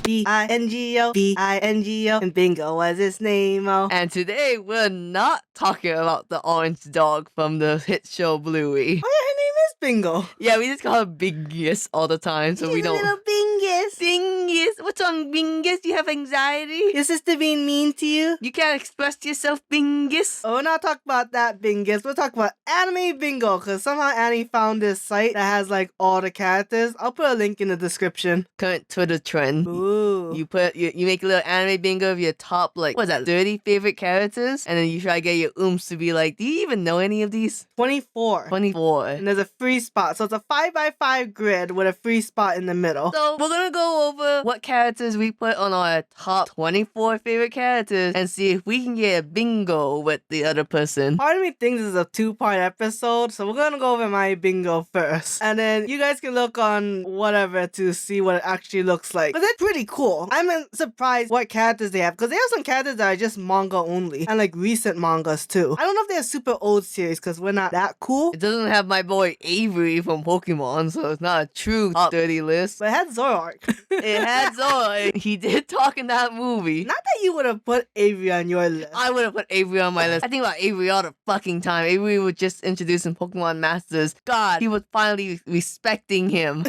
B-I-N-G-O, B-I-N-G-O, and bingo was his name-o. And today we're not talking about the orange dog from the hit show Bluey. Oh yeah, her name is Bingo. Yeah, we just call her Bingus all the time, so we She's a don't... little Bingus. Bingus! What's wrong, Bingus? You have anxiety? Your sister being mean to you? You can't express yourself, Bingus? Oh, we're not talking about that Bingus. We'll talk about Anime Bingo, because somehow Annie found this site that has like all the characters. I'll put a link in the description. Current Twitter trend. Ooh. You make a little anime bingo of your top, like, what's that, 30 favorite characters? And then you try to get your oomph to be like, do you even know any of these? 24. 24. And there's a free spot. So it's a 5x5 grid with a free spot in the middle. So we're gonna go over what characters we put on our top 24 favorite characters and see if we can get a bingo with the other person. Part of me thinks this is a 2-part episode, so we're gonna go over my bingo first. And then you guys can look on whatever to see what it actually looks like. But they're pretty cool. I'm surprised what characters they have, because they have some characters that are just manga only. And like recent mangas too. I don't know if they're super old series, because we're not that cool. It doesn't have my boy Avery from Pokemon, so it's not a true top 30 list. But it had Zoroark. It had Zoro. He did talk in that movie. Not that you would have put Avery on your list. I would have put Avery on my list. I think about Avery all the fucking time. Avery was just introducing Pokemon Masters. God, he was finally respecting him.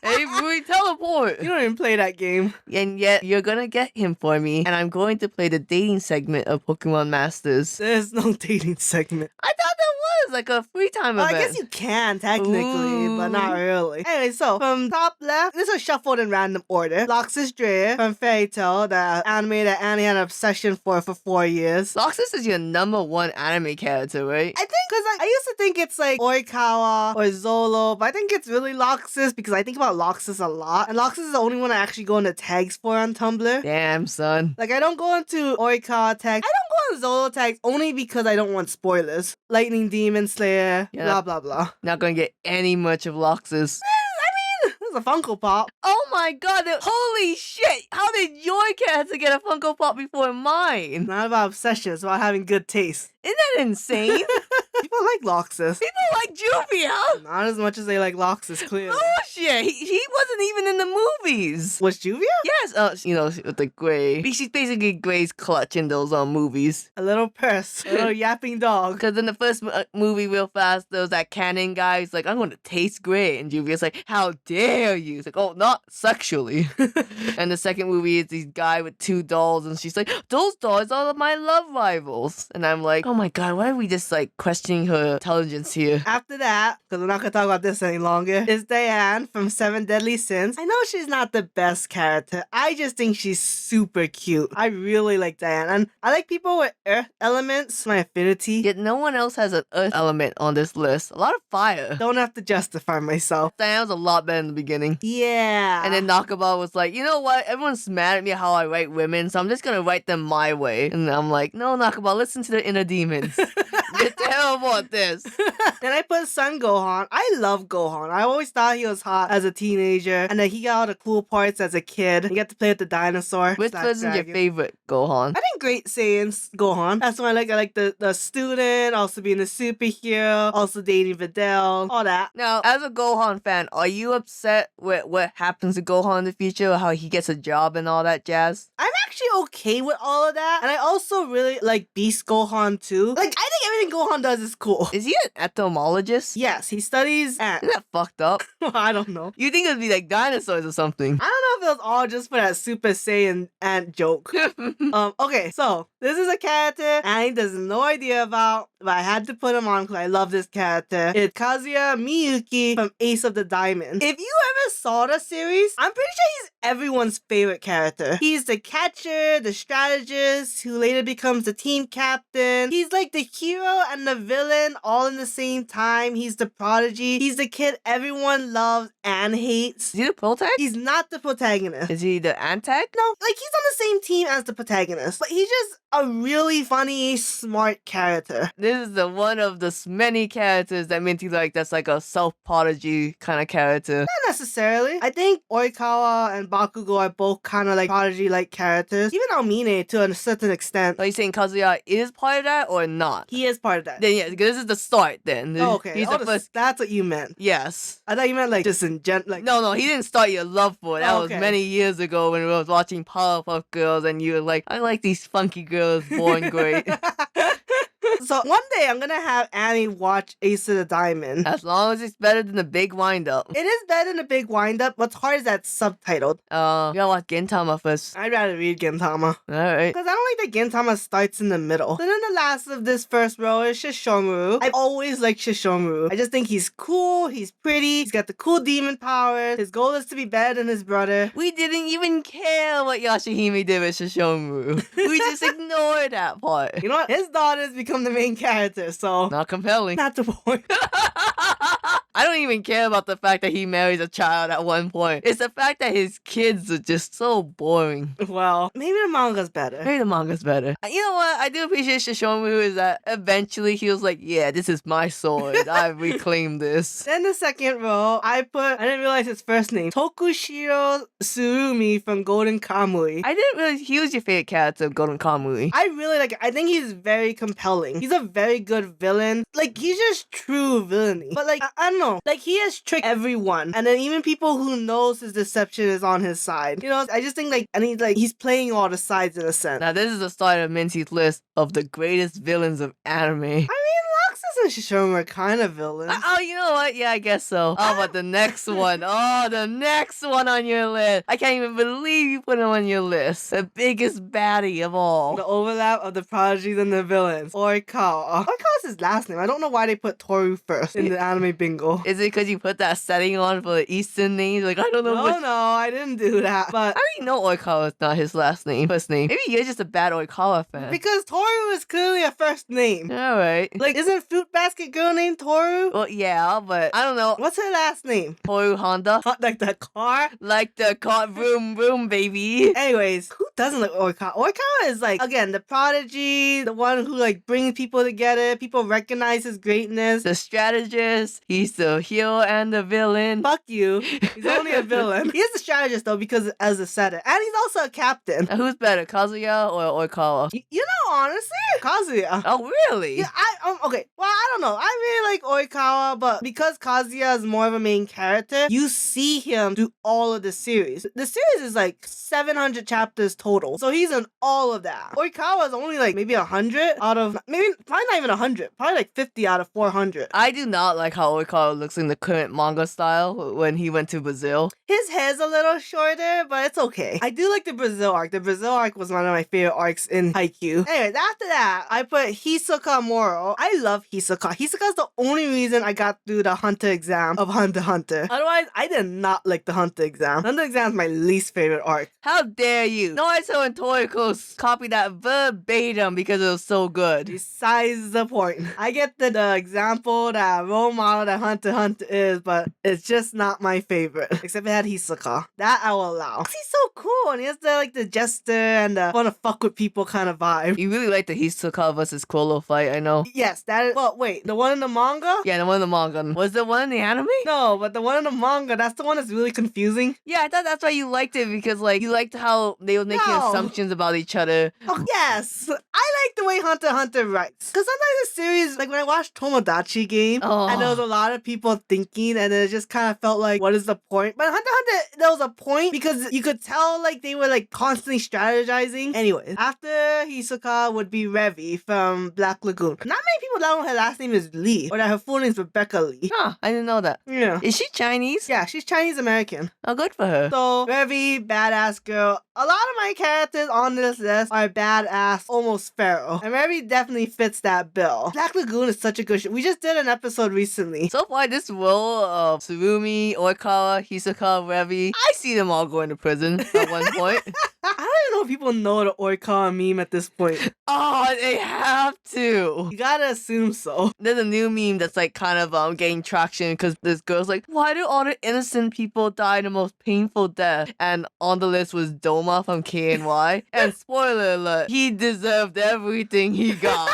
Avery, teleport! You don't even play that game. And yet, you're gonna get him for me, and I'm going to play the dating segment of Pokemon Masters. There's no dating segment. I thought there was, like a free time Well, event. I guess you can, technically, but not really. Anyway, so, from top left, this is shuffled in random order. Loxus Drea from Fairy Tail, the anime that Annie had an obsession for 4 years. Loxus is your #1 anime character, right? I think, because I used to think it's like Oikawa or Zolo, but I think it's really Loxus, because I think about Loxus a lot. And Loxus is the only one I actually go into tags for on Tumblr. Damn, son. Like, I don't go into Oikawa tags. I don't go into Zolo tags only because I don't want spoilers. Lightning Demon Slayer, Yeah. blah, blah, blah. Not gonna get any much of Loxus. This is a Funko Pop. Oh my god, holy shit! How did your character get a Funko Pop before mine? Not about obsession, it's about having good taste. Isn't that insane? People like Loxus. People like Juvia! Not as much as they like Loxus, clearly. Bullshit! He wasn't even in the movies! Was Juvia? Yes, you know, with the gray. She's basically Gray's clutch in those movies. A little purse. A little yapping dog. Because in the first movie, real fast, there was that canon guy who's like, I'm going to taste Gray. And Juvia's like, how dare you? It's like, oh, not sexually. And the second movie is this guy with 2 dolls. And she's like, those dolls are my love rivals. And I'm like, oh my god, why are we just like questioning her intelligence here? After that, because we're not going to talk about this any longer, is Diane from 7 Deadly Sins. I know she's not the best character. I just think she's super cute. I really like Diane. And I like people with earth elements, my affinity. Yet no one else has an earth element on this list. A lot of fire. Don't have to justify myself. Diane was a lot better in the beginning. Yeah. And then Nakaba was like, you know what? Everyone's mad at me how I write women, so I'm just gonna write them my way. And I'm like, no, Nakaba, listen to the inner demons. You're terrible at this. Then I put Son Gohan. I love Gohan. I always thought he was hot as a teenager. And then he got all the cool parts as a kid. You get to play with the dinosaur. Which person's your favorite Gohan? I think Great Saiyan's Gohan. That's what I like. I like the student, also being a superhero, also dating Videl, all that. Now, as a Gohan fan, are you upset with what happens to Gohan in the future, or how he gets a job and all that jazz? I'm actually okay with all of that. And I also really like Beast Gohan too. Like, I think everything Gohan does is cool. Is he an entomologist? Yes, he studies ants. Isn't that fucked up? I don't know. You think it'd be like dinosaurs or something? I don't know if it was all just for that Super Saiyan ant joke. Okay, so this is a character Annie does no idea about, but I had to put him on because I love this character. It's Kazuya Miyuki from Ace of the Diamond. If you ever saw the series, I'm pretty sure he's everyone's favorite character. He's the catcher, the strategist, who later becomes the team captain. He's like the hero and the villain all in the same time. He's the prodigy. He's the kid everyone loves and hates. Is he the protagonist? He's not the protagonist. Is he the antag? No, like he's on the same team as the protagonist, but he's just a really funny, smart character. This is the one of the many characters that Minty like that's like a self-prodigy kind of character. Not necessarily. I think Oikawa and Bakugo are both kind of like prodigy-like characters. Even Almine to a certain extent. Are you saying Kazuya is part of that or not? He is part of that. Then yeah, this is the start then. Oh, okay. He's the first. That's what you meant. Yes. I thought you meant like just in like. No, he didn't start your love for it. That was Okay. many years ago when we was watching Powerpuff Girls and you were like, I like these funky girls born great. So one day I'm gonna have Annie watch Ace of the Diamond. As long as it's better than the big wind up. It is better than a big wind-up. What's hard is that subtitled. You gotta watch Gintama first. I'd rather read Gintama. Alright. Because I don't like that Gintama starts in the middle. So then the last of this first row is Shishomaru. I've always liked Shishomaru. I just think he's cool, he's pretty, he's got the cool demon powers. His goal is to be better than his brother. We didn't even care what Yashahime did with Shishomaru. We just ignored that part. You know what? His daughters become the main character, so Not compelling. not the point. I don't even care about the fact that he marries a child at one point. It's the fact that his kids are just so boring. Well, maybe the manga's better. Maybe the manga's better. You know what? I do appreciate Shishomaru is that eventually he was like, yeah, this is my sword. I reclaimed this. Then the second row, I didn't realize his first name. Tokushiro Tsurumi from Golden Kamui. I didn't realize he was your favorite character of Golden Kamui. I really like it. I think he's very compelling. He's a very good villain. Like, he's just true villainy. But like, I don't know. Like, he has tricked everyone. And then even people who knows his deception is on his side. You know, I just think like, and he's playing all the sides in a sense. Now, this is the start of Minty's list of the greatest villains of anime. I mean, Roxas and Shishomaru are kind of villains. Oh, you know what? Yeah, I guess so. Oh, but the next one. Oh, the next one on your list. I can't even believe you put him on your list. The biggest baddie of all. The overlap of the prodigies and the villains. Oikawa. Oikawa's his last name. I don't know why they put Toru first in the anime bingo. Is it because you put that setting on for the Eastern names? Like, I don't know what... No, I didn't do that. But I already know Oikawa is not his first name. Maybe you're just a bad Oikawa fan. because Toru is clearly a first name. Alright. Like, isn't Fruit Basket Girl named Toru? Well, yeah, but I don't know. What's her last name? Toru Honda? Not like the car? Like the car vroom vroom, baby. Anyways, who doesn't like Oikawa? Oikawa is like, again, the prodigy, the one who like brings people together. People recognize his greatness. The strategist. He's the hero and the villain. Fuck you. He's only a villain. He is the strategist though, because as a setter. And he's also a captain. Who's better, Kazuya or Oikawa? You know, honestly, Kazuya. Oh, really? Yeah, okay. Well, I don't know. I really like Oikawa, but because Kazuya is more of a main character, you see him through all of the series. The series is like 700 chapters total, so he's in all of that. Oikawa is only like maybe 100 out of probably not even 100, probably like 50 out of 400. I do not like how Oikawa looks in the current manga style when he went to Brazil. His hair's a little shorter, but it's okay. I do like the Brazil arc. The Brazil arc was one of my favorite arcs in Haikyuu. Anyways, after that, I put Hisoka Moro. I love Hisoka. Hisoka's the only reason I got through the Hunter exam of Hunter x Hunter. Otherwise, I did not like the Hunter exam. Hunter exam is my least favorite arc. How dare you? Naruto and Toriko copied that verbatim because it was so good. Besides the point. I get the example, that role model that Hunter x Hunter is, but it's just not my favorite. Except it had Hisoka. That I will allow. 'Cause he's so cool and he has the jester and the wanna fuck with people kind of vibe. You really like the Hisoka versus Kolo fight, I know. Yes, that is. Well, wait, the one in the manga? Yeah, the one in the manga. Was the one in the anime? No, but the one in the manga, that's the one that's really confusing. Yeah, I thought that's why you liked it, because like you liked how they were making No. assumptions about each other. Oh, yes. I like the way Hunter x Hunter writes. Because sometimes the series, like when I watched Tomodachi Game, and there was a lot of people thinking, and it just kind of felt like, what is the point? But Hunter x Hunter, there was a point because you could tell like they were like constantly strategizing. Anyways, after Hisoka would be Revi from Black Lagoon. Not many people know her last name is Lee, or that her full name is Rebecca Lee. Huh, I didn't know that. Yeah. Is she Chinese? Yeah, she's Chinese American. Oh, good for her. So, very badass girl. A lot of my characters on this list are badass, almost feral. And Revi definitely fits that bill. Black Lagoon is such a good show. We just did an episode recently. So far, this role of Tsurumi, Oikawa, Hisoka, Revi, I see them all going to prison at one point. I don't even know if people know the Oikawa meme at this point. Oh, they have to. You gotta assume so. There's a new meme that's like kind of getting traction because this girl's like, why do all the innocent people die the most painful death? And on the list was Doma from KNY. And spoiler alert, he deserved everything he got.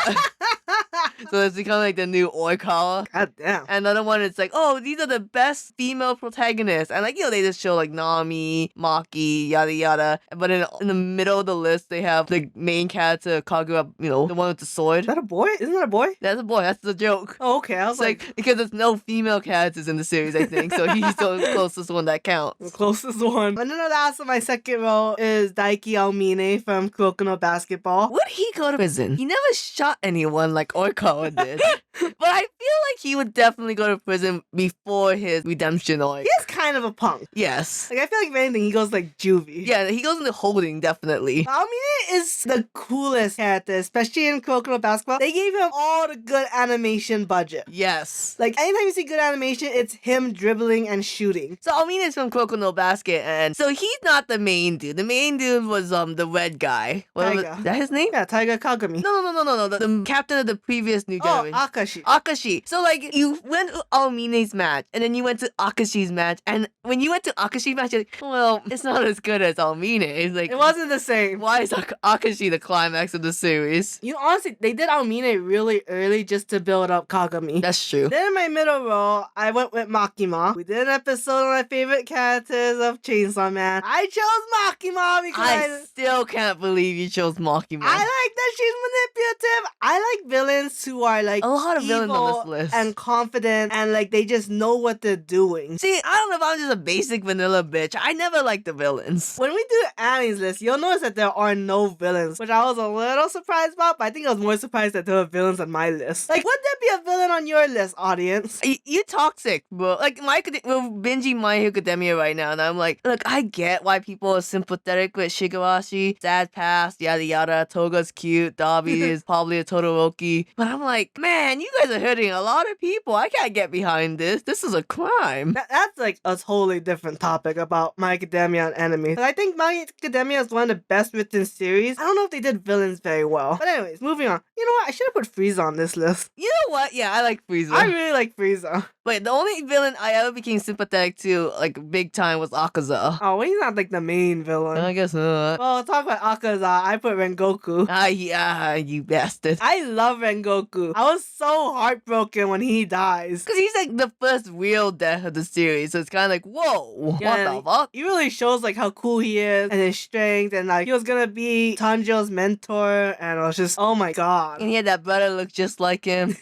So it's become like the new Oikawa. God damn. And another one, it's like, oh, these are the best female protagonists. And like, they just show like Nami, Maki, yada yada. But in the middle of the list, they have the main character, Kagura, the one with the sword. Is that a boy? Isn't that a boy? That's a boy. That's the joke. Oh, okay. I was like, because there's no female characters in the series, I think. So he's the closest one that counts. The closest one. And then the last of my second row is Daiki Aomine from Kuroko no Basketball. Would he go to prison? He never shot anyone like Oikawa did. But I feel like he would definitely go to prison before his redemption arc. He is kind of a punk. Yes. Like, I feel like if anything, he goes like juvie. Yeah, he goes into holding, definitely. Aomine is the coolest character, especially in Kuroko no Basketball. They gave him all the good animation budget. Yes. Like, anytime you see good animation, it's him dribbling and shooting. So Aomine is from Kuroko no Basket, and so he's not the main dude. The main dude was the red guy. Taiga. Is that his name? Yeah, Taiga Kagami. No. The captain of the previous new generation. Oh, Akashi. Akashi. So like you went to Aomine's match, and then you went to Akashi's match, and when you went to Akashi's match, you're like, well, it's not as good as Aomine. It's like, It wasn't the same. why is Akashi the climax of the series? Honestly, they did Aomine really early just to build up Kagami. That's true. Then in my middle row, I went with Makima. We did an episode on my favorite characters of Chainsaw Man. I chose Makima because I still can't believe you chose Makima. I like that she's manipulative. I like villains who are like a lot of villains on this list. and confident and like they just know what they're doing. See, I don't know if I'm just a basic vanilla bitch. I never liked the villains. When we do Annie's list, you'll notice that there are no villains, which I was a little surprised about, but I think I was more surprised that there were villains on my list. Like, would there be a villain on your list, audience? You toxic, bro. Like, we're binging My Hero Academia right now, and I'm like, look, I get why people are sympathetic with Shigarashi, sad past, yada yada, Toga's cute, Dabi is probably a Todoroki, but I'm like, man, you guys are hurting a lot of people. I can't get behind this. This is a crime. That's like a totally different topic about My Academia and anime. I think My Academia is one of the best written series. I don't know if they did villains very well. But anyways, moving on. You know what? I should have put Frieza on this list. You know what? Yeah, I like Frieza. I really like Frieza. But the only villain I ever became sympathetic to, like, big time, was Akaza. Oh, well, he's not like the main villain. I guess not. Well, talk about Akaza. I put Rengoku. Yeah, you bastard. I love Rengoku. I was so heartbroken when he dies. Because he's like the first real death of the series, so it's kind of like, whoa, Yeah, what the fuck? He really shows like how cool he is and his strength, and like he was gonna be Tanjiro's mentor, and I was just, oh my god. And he had that brother look just like him.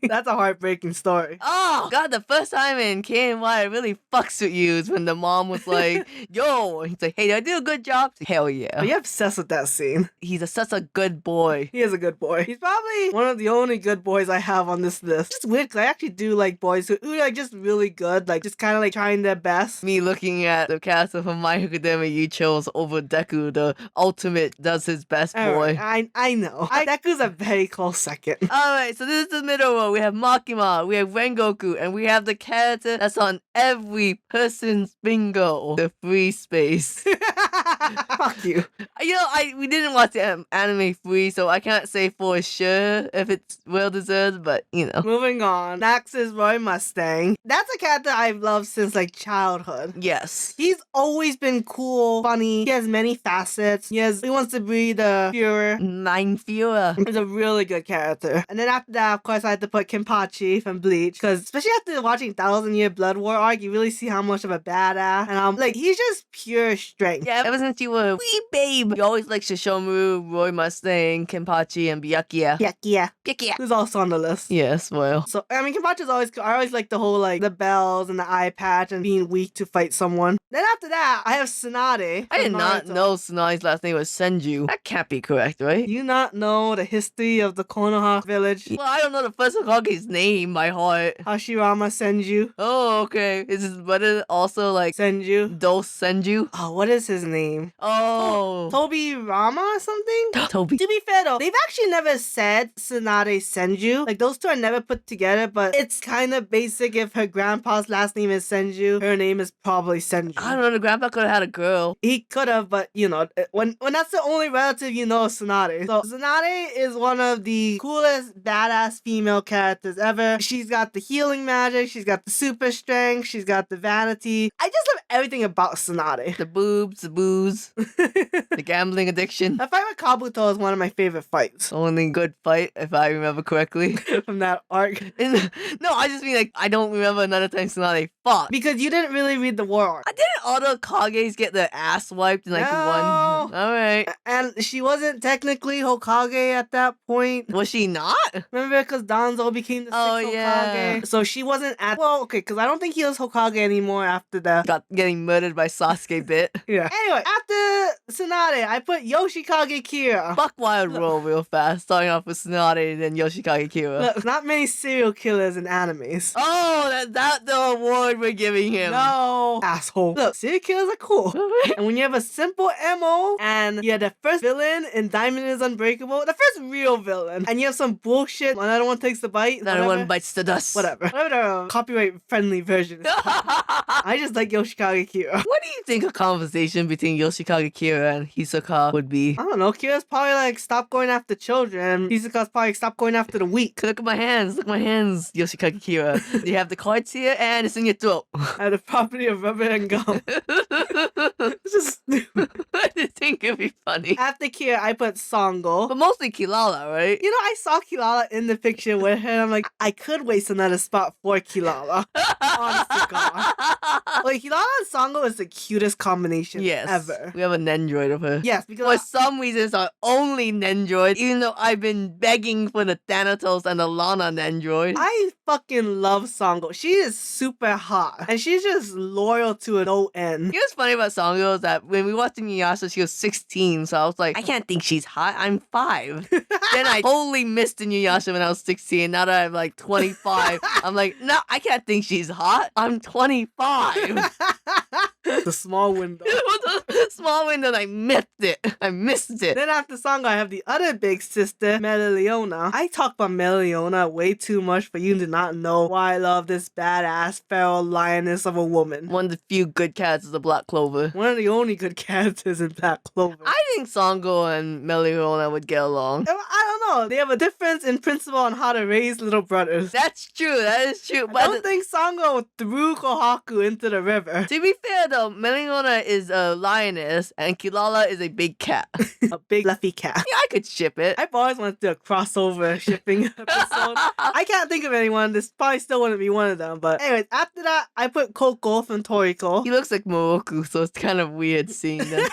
That's a heartbreaking story. Oh, God, the first time in KNY it really fucks with you is when the mom was like, yo, he's like, hey, did I do a good job? Like, hell yeah. But you're obsessed with that scene. He's such a good boy. He is a good boy. He's probably one of the only good boys I have on this list. It's weird because I actually do like boys who are like just really good, like just kind of like trying their best. Me looking at the cast of My Hero Academia you chose over Deku, the ultimate does his best boy. Right, I know. Deku's a very close second. Alright, so this is the middle row. We have Makima, we have Rengoku, and we have the character that's on every person's bingo, the free space. Fuck you. We didn't watch the anime free, so I can't say for sure if it's well deserved, but Moving on. Next is Roy Mustang. That's a character I've loved since like childhood. Yes. He's always been cool, funny. He has many facets. He wants to be the Führer. Nine Führer. He's a really good character. And then after that, of course, I had to put Kenpachi from Bleach, because especially after watching 1000-Year Blood War arc, you really see how much of a badass. And like, he's just pure strength. Yeah, ever since you were a wee babe, you always like Shishomaru, Roy Mustang, Kenpachi, and Byakuya. Byakuya. Who's also on the list. Yes, well. So, I mean, Kenpachi's always cool. I always like the whole, like, the bells and the eye patch and being weak to fight someone. Then after that, I have Tsunade. I did not know Tsunade's last name was Senju. That can't be correct, right? Do you not know the history of the Konoha village? Well, I don't know the first Hokage's name by heart. Hashirama Senju. Oh, okay. Is his brother also like Senju. Dos Senju? Oh, what is his name? Oh. Toby Rama or something? Toby. To be fair though, they've actually never said Tsunade Senju. Like, those two are never put together, but it's kind of basic. If her grandpa's last name is Senju, her name is probably Senju. I don't know, the grandpa could have had a girl. He could have, but when that's the only relative you know is Tsunade. So Tsunade is one of the coolest badass female characters ever. She's got the healing magic, she's got the super strength, strength. She's got the vanity. I just love everything about Tsunade. The boobs, the booze, the gambling addiction. That fight with Kabuto is one of my favorite fights Only good fight, if I remember correctly. from that arc. No, I just mean like I don't remember another time Tsunade fought. Because you didn't really read the war arc. Didn't all the Kages get their ass wiped in like No. one? Alright. And she wasn't technically Hokage at that point. Was she not? Remember, because Danzo became the Oh, sixth yeah. Hokage. So she wasn't at... Well, okay, because I don't think he was Hokage anymore after the... Got getting murdered by Sasuke bit. Yeah. Anyway, after Tsunade, I put Yoshikage Kira. Fuck Wild Roll real fast. Starting off with Tsunade and then Yoshikage Kira. Look, not many serial killers in animes. Oh, that's the award we're giving him. No, asshole. Look, serial killers are cool. And when you have a simple MO and you're the first villain in Diamond is Unbreakable, the first real villain, and you have some bullshit, another one takes the bite, Another whatever. one bites the dust. Whatever the copyright-friendly version is. I just like Yoshikage Kira. What do you think a conversation between Yoshikage Kira and Hisoka would be? I don't know, Kira's probably like, stop going after children. Hisoka's probably like, stop going after the weak. Look at my hands. Look at my hands, Yoshikage Kira. You have the cards here and it's in your throat. I have the property of rubber and gum. It's just stupid. I didn't think it'd be funny. After Kira, I put Songo. But mostly Kilala, right? You know, I saw Kilala in the picture with her, and I'm like, I could waste another spot for Kilala. Honest to God. Like, Kilala and Songo is the cutest combination Yes. ever. We have an Nendroid of her. Yes, For because some reason, it's our only Nendroid, even though I've been begging for the Thanatos and the Lana Nendroid. I fucking love Songo. She is super hot, and she's just loyal to a no end. You know what's funny about Songo is that when we watched Inuyasha, she was 16, so I was like, I can't think she's hot. I'm 5. Then I totally missed Inuyasha when I was 16. Now that I'm like 25, I'm like, no, I can't think she's hot. I'm 25. The small window. It was a small window and I missed it. I missed it. Then after Songo, I have the other big sister, Mereoleona. I talk about Mereoleona way too much for you to not know why I love this badass feral lioness of a woman. One of the few good cats is the Black Clover. One of the only good characters in Black Clover. I think Songo and Mereoleona would get along. I don't know. They have a difference in principle on how to raise little brothers. That's true. That is true. I But don't think Songo threw Kohaku into the river. to be fair though, Mereoleona is a lioness and Kilala is a big cat. A big fluffy cat. Yeah, I could ship it. I've always wanted to do a crossover shipping episode. I can't think of anyone. This probably still wouldn't be one of them. But anyways, after that, I put Coco from Toriko. He looks like Moroku, so it's kind of weird seeing that.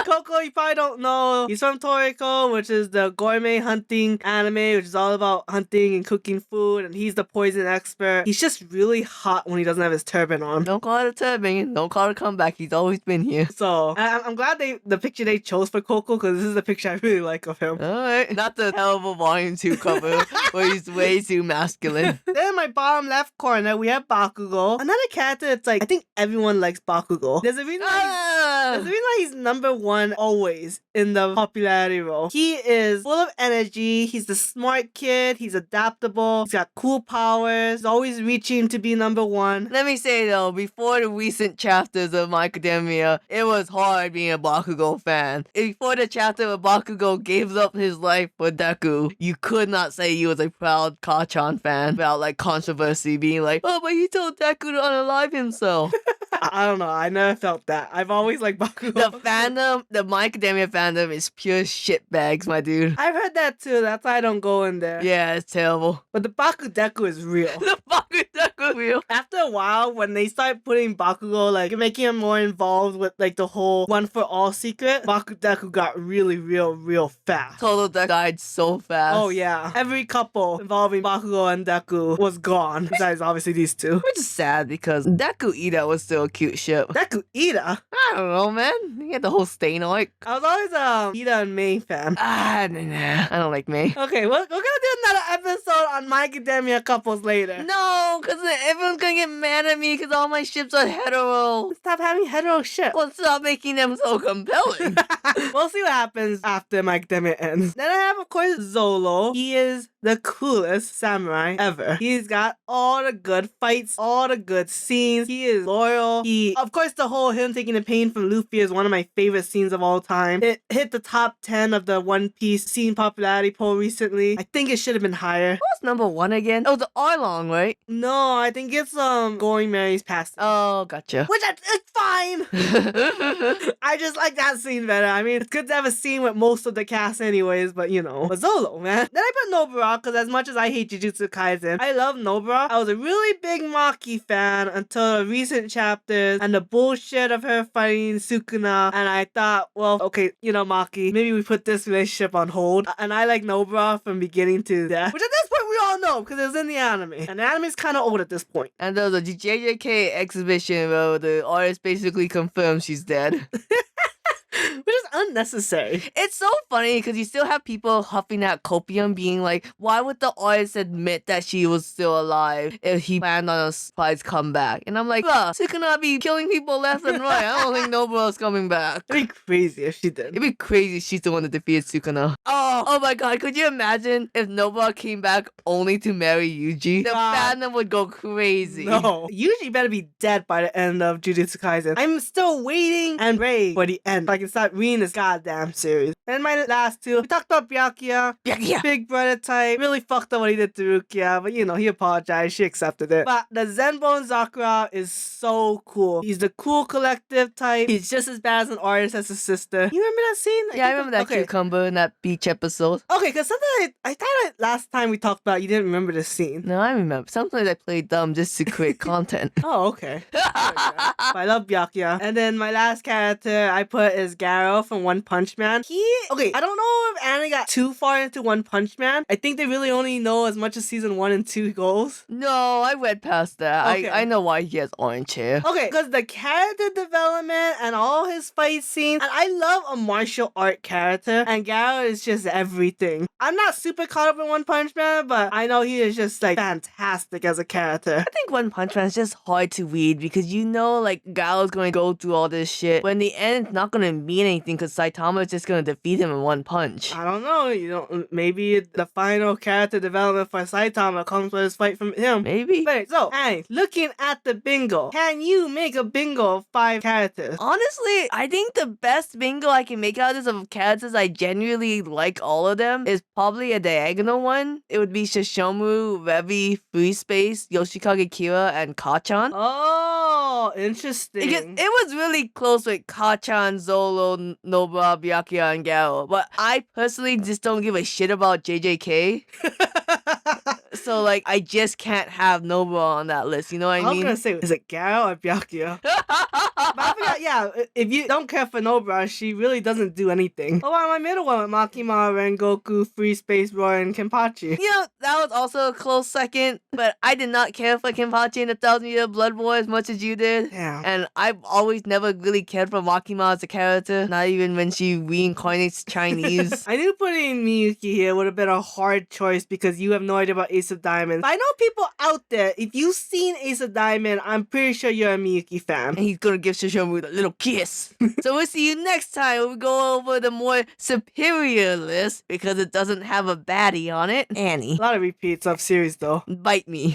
Coco, you probably don't know. He's from Toriko, which is the gourmet hunting anime, which is all about hunting and cooking food, and he's the poison expert. He's just really hot when he doesn't have his turban on. Don't call it a turban. Don't call it a comeback. He's always been here. So, I'm glad the picture they chose for Coco, because this is the picture I really like of him. Alright. Not the terrible Volume 2 cover where he's way too masculine. Then in my bottom left corner, we have Bakugo. Another character that's like, I think everyone likes Bakugo. There's a reason why he's number one always in the popularity role. He is full of energy. He's the smart kid. He's adaptable. He's got cool powers. He's always reaching to be number one. Let me say though, before the recent chapters of My Academia, it was hard being a Bakugo fan. Before the chapter where Bakugo gave up his life for Deku, you could not say you was a proud Kachan fan without like controversy being like, oh, but he told Deku to unalive himself. I don't know. I never felt that. I've always liked Bakugo. The fandom, the My Academia fandom is pure shitbags, my dude. I've heard that too. That's why I don't go in there. Yeah, it's terrible. But the Bakudeku is real. The Bakudeku real. After a while, when they start putting Bakugo, like, making him more involved with, like, the whole one-for-all secret, Bakudeku got really real fast. Total Deku died so fast. Oh, yeah. Every couple involving Bakugo and Deku was gone. Besides, obviously, these two. Which is sad because Deku Ida was still a cute ship. Deku Ida? I don't know, man. You get the whole stain arc. I was always a Ida and Mei fan. Nah. I don't like me. Okay, we're gonna do another episode on My Academia couples later. No, because everyone's gonna get mad at me because all my ships are hetero. Stop having hetero shit. Well, stop making them so compelling. We'll see what happens after My Academia ends. Then I have, of course, Zolo. He is the the coolest samurai ever. He's got all the good fights, all the good scenes. He is loyal. Of course, the whole him taking the pain from Luffy is one of my favorite scenes of all time. It hit the top 10 of the One Piece scene popularity poll recently. I think it should have been higher. What was number 1 again? Oh, the Arlong, right? No, I think it's Going Mary's past. Oh, gotcha. Which it's fine. I just like that scene better. I mean, it's good to have a scene with most of the cast anyways, but you know. But Zolo, man. Then I put Nobara, because as much as I hate Jujutsu Kaisen, I love Nobara. I was a really big Maki fan until the recent chapters and the bullshit of her fighting Sukuna, and I thought, well, okay, you know, Maki, maybe we put this relationship on hold. And I like Nobara from beginning to death, which at this point we all know, because it was in the anime. And the anime is kind of old at this point. And there was a JJK exhibition where the artist basically confirms she's dead. Which is unnecessary. It's so funny because you still have people huffing at copium being like, why would the artist admit that she was still alive if he planned on a surprise comeback? And I'm like, Sukuna be killing people left and right. I don't think Nobara's coming back. It'd be crazy if she did. It'd be crazy if she's the one that defeated Sukuna. Oh my god, could you imagine if Nobara came back only to marry Yuji? The fandom would go crazy. No. Yuji better be dead by the end of Jujutsu Kaisen. I'm still waiting and ready for the end. I can start reading this goddamn series. And my last two, we talked about Byakuya. Big brother type. Really fucked up what he did to Rukia, but you know, he apologized. She accepted it. But the Zenbone Sakura is so cool. He's the cool collective type. He's just as bad as an artist as his sister. You remember that scene? Yeah, I remember that cucumber in that beach episode. Okay, because something I thought last time we talked about, you didn't remember this scene. No, I remember. Sometimes I play dumb just to create content. Oh, okay. I love Byakuya. And then my last character I put is Garo from One Punch Man. I don't know if anime got too far into One Punch Man. I think they really only know as much as season 1 and 2 goes. No, I read past that. Okay. I know why he has orange hair. Okay, because the character development and all his fight scenes, and I love a martial art character, and Garo is just everything. I'm not super caught up in One Punch Man, but I know he is just like fantastic as a character. I think One Punch Man is just hard to read because you know like Garo's going to go through all this shit, but in the end it's not going to mean anything because Saitama is just going to defeat him in one punch. I don't know, maybe the final character development for Saitama comes with his fight from him. Maybe. But so, Annie, looking at the bingo, can you make a bingo of 5 characters? Honestly, I think the best bingo I can make out of this of characters I genuinely like all of them is probably a diagonal one. It would be Shishomu, Revi, Free Space, Yoshikage Kira, and Kachan. Oh, interesting. Because it was really close with Kachan, Zolo, Nobara, Byakuya, and Garo. But I personally just don't give a shit about JJK. So, like, I just can't have Nobara on that list. You know what I mean? I was gonna say, is it Garo or Byakuya? But I forgot, yeah, if you don't care for Nobara, she really doesn't do anything. Oh, wow, my middle one with Makima, Rengoku, Free Space, Roy, and Kenpachi. You know, that was also a close second, but I did not care for Kenpachi in the 1,000-Year Blood War as much as you did. Yeah. And I've always never really cared for Makima as a character, not even when she reincarnates Chinese. I knew putting Miyuki here would have been a hard choice because you have no idea about Ace of Diamonds. But I know people out there, if you've seen Ace of Diamond, I'm pretty sure you're a Miyuki fan. And he's gonna give Shishomu the little kiss. So we'll see you next time when we go over the more superior list because it doesn't have a baddie on it. Annie. A lot of repeats of series though. Bite me.